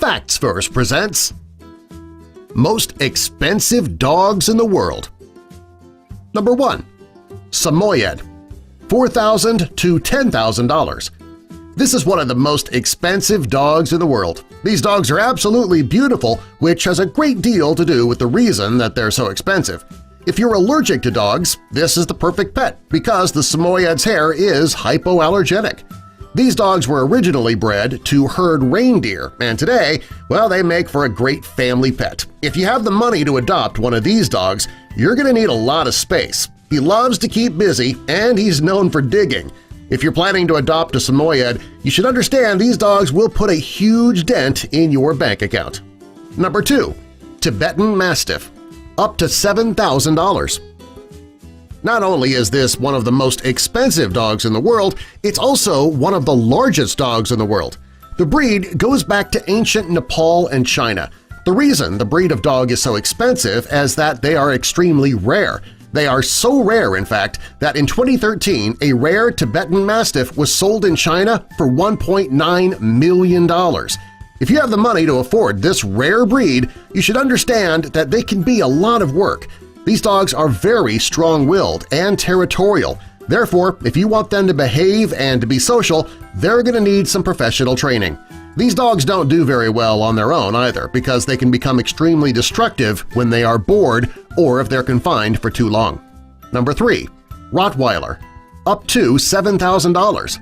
Facts First presents Most Expensive Dogs in the World. Number 1. Samoyed, $4,000 to $10,000. This is one of the most expensive dogs in the world. These dogs are absolutely beautiful, which has a great deal to do with the reason that they're so expensive. If you're allergic to dogs, this is the perfect pet because the Samoyed's hair is hypoallergenic. These dogs were originally bred to herd reindeer, and today, well, they make for a great family pet. If you have the money to adopt one of these dogs, you're going to need a lot of space. He loves to keep busy, and he's known for digging. If you're planning to adopt a Samoyed, you should understand these dogs will put a huge dent in your bank account. Number 2. Tibetan Mastiff, up to $7,000. Not only is this one of the most expensive dogs in the world, it's also one of the largest dogs in the world. The breed goes back to ancient Nepal and China. The reason the breed of dog is so expensive is that they are extremely rare. They are so rare, in fact, that in 2013 a rare Tibetan Mastiff was sold in China for $1.9 million. If you have the money to afford this rare breed, you should understand that they can be a lot of work. These dogs are very strong-willed and territorial. Therefore, if you want them to behave and to be social, they're going to need some professional training. These dogs don't do very well on their own either because they can become extremely destructive when they are bored or if they're confined for too long. Number 3. Rottweiler, up to $7,000.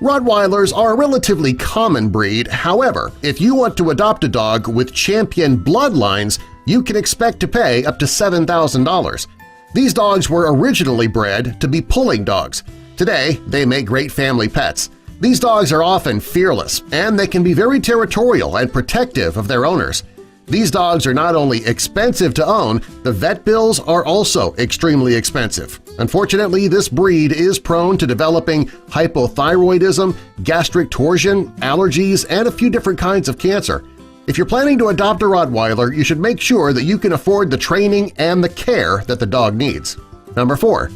Rottweilers are a relatively common breed. However, if you want to adopt a dog with champion bloodlines, you can expect to pay up to $7,000. These dogs were originally bred to be pulling dogs. Today, they make great family pets. These dogs are often fearless, and they can be very territorial and protective of their owners. These dogs are not only expensive to own, the vet bills are also extremely expensive. Unfortunately, this breed is prone to developing hypothyroidism, gastric torsion, allergies, and a few different kinds of cancer. If you're planning to adopt a Rottweiler, you should make sure that you can afford the training and the care that the dog needs. Number 4.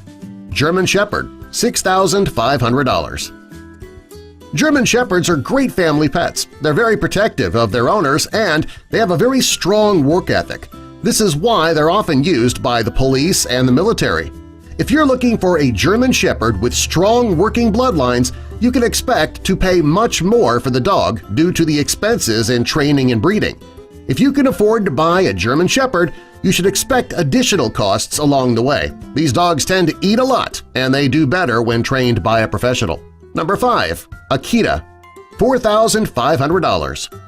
German Shepherd, $6,500. German Shepherds are great family pets. They're very protective of their owners and they have a very strong work ethic. This is why they're often used by the police and the military. If you're looking for a German Shepherd with strong working bloodlines, you can expect to pay much more for the dog due to the expenses in training and breeding. If you can afford to buy a German Shepherd, you should expect additional costs along the way. These dogs tend to eat a lot, and they do better when trained by a professional. Number 5. Akita, $4,500.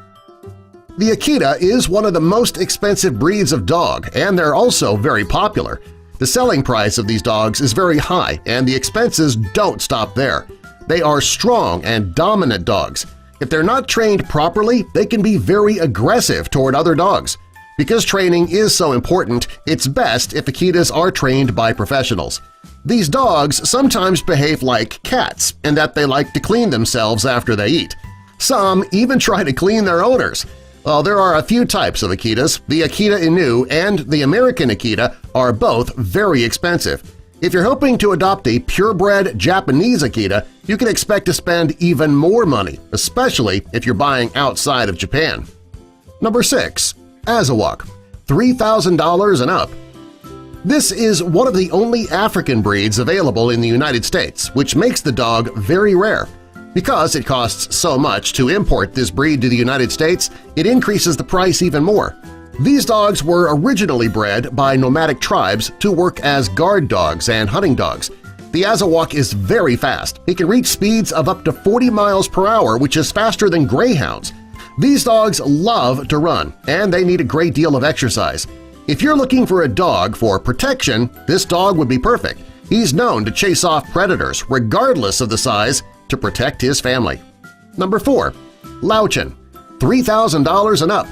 The Akita is one of the most expensive breeds of dog, and they're also very popular. The selling price of these dogs is very high, and the expenses don't stop there. They are strong and dominant dogs. If they're not trained properly, they can be very aggressive toward other dogs. Because training is so important, it's best if Akitas are trained by professionals. These dogs sometimes behave like cats in that they like to clean themselves after they eat. Some even try to clean their owners. Well, there are a few types of Akitas. The Akita Inu and the American Akita are both very expensive. If you're hoping to adopt a purebred Japanese Akita, you can expect to spend even more money, especially if you're buying outside of Japan. Number 6. Azawak, $3,000 and up. This is one of the only African breeds available in the United States, which makes the dog very rare. Because it costs so much to import this breed to the United States, it increases the price even more. These dogs were originally bred by nomadic tribes to work as guard dogs and hunting dogs. The Azawak is very fast. It can reach speeds of up to 40 miles per hour, which is faster than greyhounds. These dogs love to run, and they need a great deal of exercise. If you're looking for a dog for protection, this dog would be perfect. He's known to chase off predators, regardless of the size, to protect his family. Number 4. Lauchen, $3,000 and up.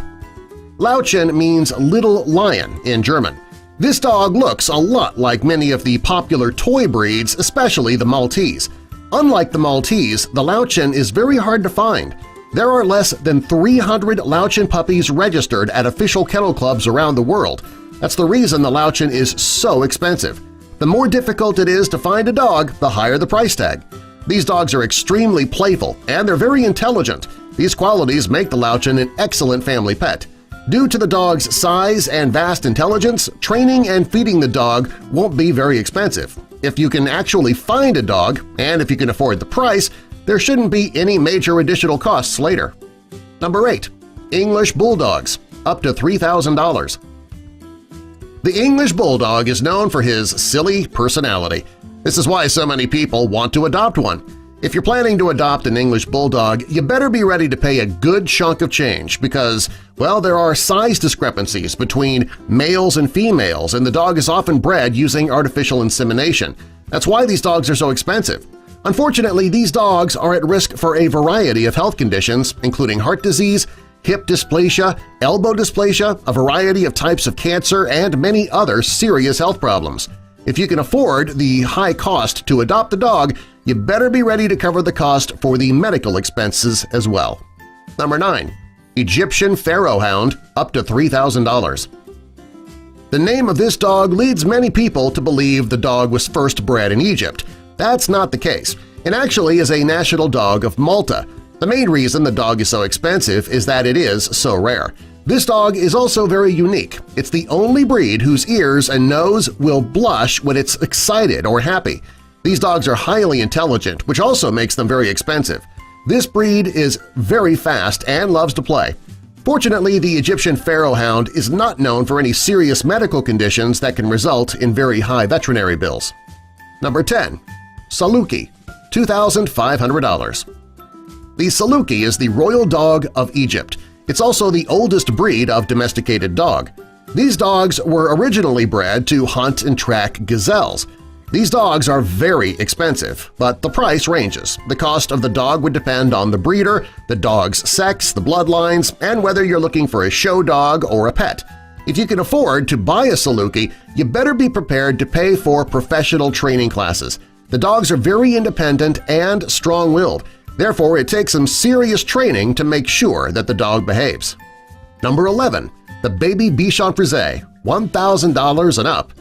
Lauchen means little lion in German. This dog looks a lot like many of the popular toy breeds, especially the Maltese. Unlike the Maltese, the Lauchen is very hard to find. There are less than 300 Lauchen puppies registered at official kennel clubs around the world. That's the reason the Lauchen is so expensive. The more difficult it is to find a dog, the higher the price tag. These dogs are extremely playful and they're very intelligent. These qualities make the Louchen an excellent family pet. Due to the dog's size and vast intelligence, training and feeding the dog won't be very expensive. If you can actually find a dog, and if you can afford the price, there shouldn't be any major additional costs later. Number 8. English Bulldogs, up to $3,000. The English Bulldog is known for his silly personality. This is why so many people want to adopt one. If you're planning to adopt an English Bulldog, you better be ready to pay a good chunk of change because, well, there are size discrepancies between males and females, and the dog is often bred using artificial insemination. That's why these dogs are so expensive. Unfortunately, these dogs are at risk for a variety of health conditions, including heart disease, hip dysplasia, elbow dysplasia, a variety of types of cancer, and many other serious health problems. If you can afford the high cost to adopt a dog, you better be ready to cover the cost for the medical expenses as well. Number 9. Egyptian Pharaoh Hound, up to $3,000. The name of this dog leads many people to believe the dog was first bred in Egypt. That's not the case. It actually is a national dog of Malta. The main reason the dog is so expensive is that it is so rare. This dog is also very unique. It's the only breed whose ears and nose will blush when it's excited or happy. These dogs are highly intelligent, which also makes them very expensive. This breed is very fast and loves to play. Fortunately, the Egyptian Pharaoh Hound is not known for any serious medical conditions that can result in very high veterinary bills. Number 10. Saluki, $2,500. The Saluki is the royal dog of Egypt. It's also the oldest breed of domesticated dog. These dogs were originally bred to hunt and track gazelles. These dogs are very expensive, but the price ranges. The cost of the dog would depend on the breeder, the dog's sex, the bloodlines, and whether you're looking for a show dog or a pet. If you can afford to buy a Saluki, you better be prepared to pay for professional training classes. The dogs are very independent and strong-willed. Therefore, it takes some serious training to make sure that the dog behaves. Number 11. The Baby Bichon Frise, $1,000 and up.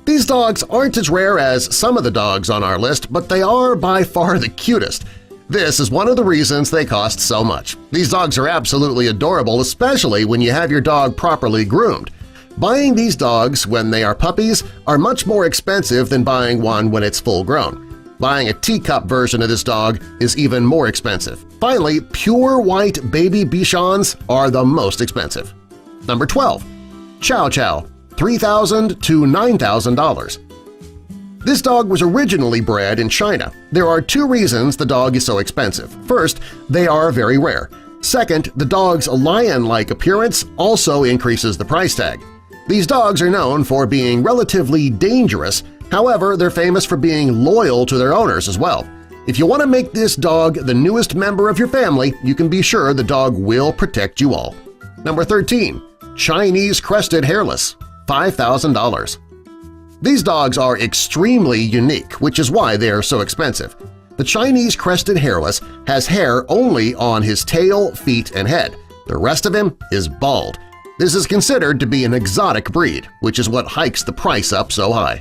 These dogs aren't as rare as some of the dogs on our list, but they are by far the cutest. This is one of the reasons they cost so much. These dogs are absolutely adorable, especially when you have your dog properly groomed. Buying these dogs when they are puppies are much more expensive than buying one when it's full-grown. Buying a teacup version of this dog is even more expensive. Finally, pure white baby Bichons are the most expensive. Number 12. Chow Chow, $3,000 to $9,000. This dog was originally bred in China. There are two reasons the dog is so expensive. First, they are very rare. Second, the dog's lion-like appearance also increases the price tag. These dogs are known for being relatively dangerous. However, they're famous for being loyal to their owners as well. If you want to make this dog the newest member of your family, you can be sure the dog will protect you all. Number 13. Chinese Crested Hairless, $5,000. These dogs are extremely unique, which is why they are so expensive. The Chinese Crested Hairless has hair only on his tail, feet, and head. The rest of him is bald. This is considered to be an exotic breed, which is what hikes the price up so high.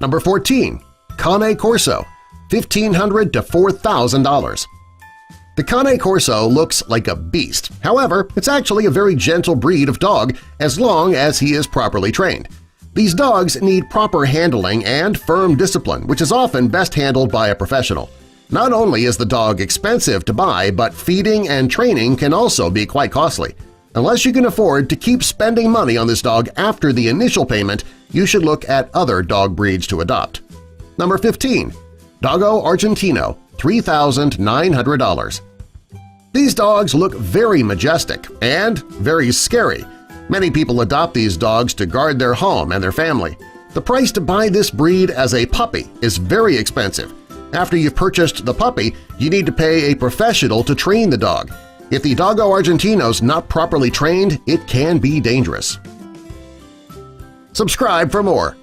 Number 14. Cane Corso, $1,500 to $4,000. The Cane Corso looks like a beast. However, it's actually a very gentle breed of dog as long as he is properly trained. These dogs need proper handling and firm discipline, which is often best handled by a professional. Not only is the dog expensive to buy, but feeding and training can also be quite costly. Unless you can afford to keep spending money on this dog after the initial payment, you should look at other dog breeds to adopt. Number 15. Doggo Argentino, $3,900. These dogs look very majestic and very scary. Many people adopt these dogs to guard their home and their family. The price to buy this breed as a puppy is very expensive. After you've purchased the puppy, you need to pay a professional to train the dog. If the Doggo Argentino's not properly trained, it can be dangerous. Subscribe for more.